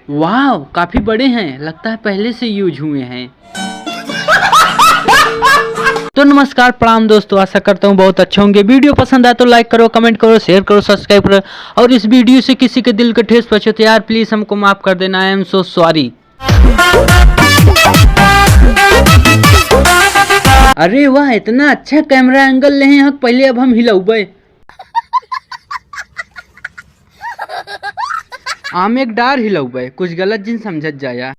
वाह काफी बड़े हैं, लगता है पहले से यूज हुए हैं। तो नमस्कार प्रणाम दोस्तों, आशा करता हूँ बहुत अच्छे होंगे। वीडियो पसंद आए तो लाइक करो, कमेंट करो, शेयर करो, सब्सक्राइब करो। और इस वीडियो से किसी के दिल को ठेस पहुंचे तो यार प्लीज हमको माफ कर देना। I am so sorry. अरे वाह, इतना अच्छा कैमरा एंगल ले हैं पहले, अब हम हिलौबे। आम एक डार हिलौबे, कुछ गलत जिन समझत जाया।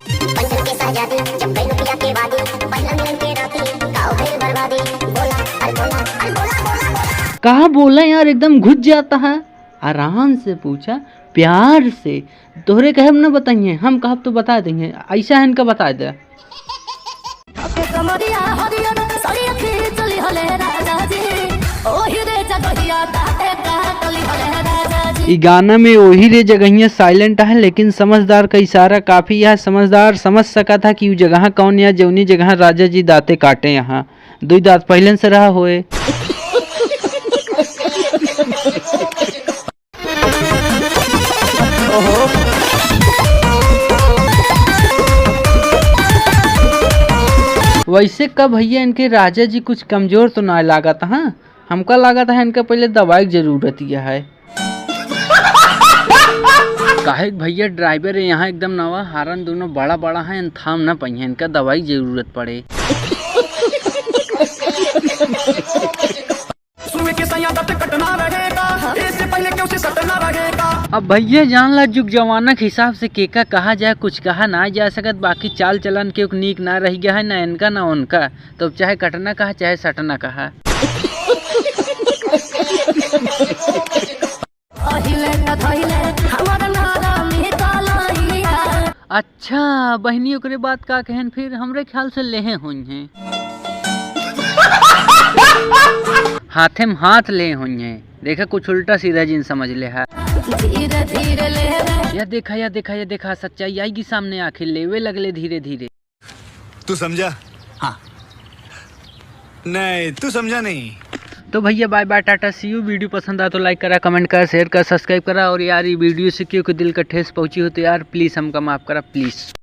कहा बोला यार, एकदम घुस जाता है। आराम से पूछा, प्यार से। तोहरे कहब न बताइए, हम कहब तो बता देंगे। ऐसा है इनका बता दे। ई गाना में वही रे जगहिया साइलेंट है, लेकिन समझदार का इशारा काफी है। समझदार समझ सका था कि जगह कौन या जौनी जगह राजा जी दांते काटे। यहाँ दो दांत पहले से रहा होए। वैसे कब भैया इनके राजा जी कुछ कमजोर तो ना लगा था। हाँ, हमका लगा था इनका पहले दवाई की जरूरत ही है। काहे भैया ड्राइवर है यहाँ एकदम नवा, हारन दोनों बड़ा बड़ा है, थाम ना पाइए, इनका दवाई जरूरत पड़े। अब भैया जान ला जुग जमाना के हिसाब से केका कहा जाए, कुछ कहा ना जा सकत। बाकी चाल चलन के नीक ना रह गया है, ना इनका ना उनका। तो चाहे कटना कहा चाहे सटना कहा। अच्छा बहनी ओकरे बात का कहन, फिर हमरे ख्याल से लेहे हुई हैं। हाथे में हाथ ले हुई हैं। देखा कुछ उल्टा सीधा जिन समझ ले है। धीरे धीरे ले या देखा या देखा या देखा, सच्चाई आएगी सामने, आखिर लेवे लगले धीरे धीरे। तू समझा? हाँ। नहीं तू समझा नहीं। तो भैया bye bye, tata see you. Video पसंद आया तो लाइक करा, कमेंट करा, शेयर करा, सब्सक्राइब करा। और यार ये वीडियो से क्यों दिल का ठेस पहुंची हो तो यार प्लीज हमका माफ करा, प्लीज।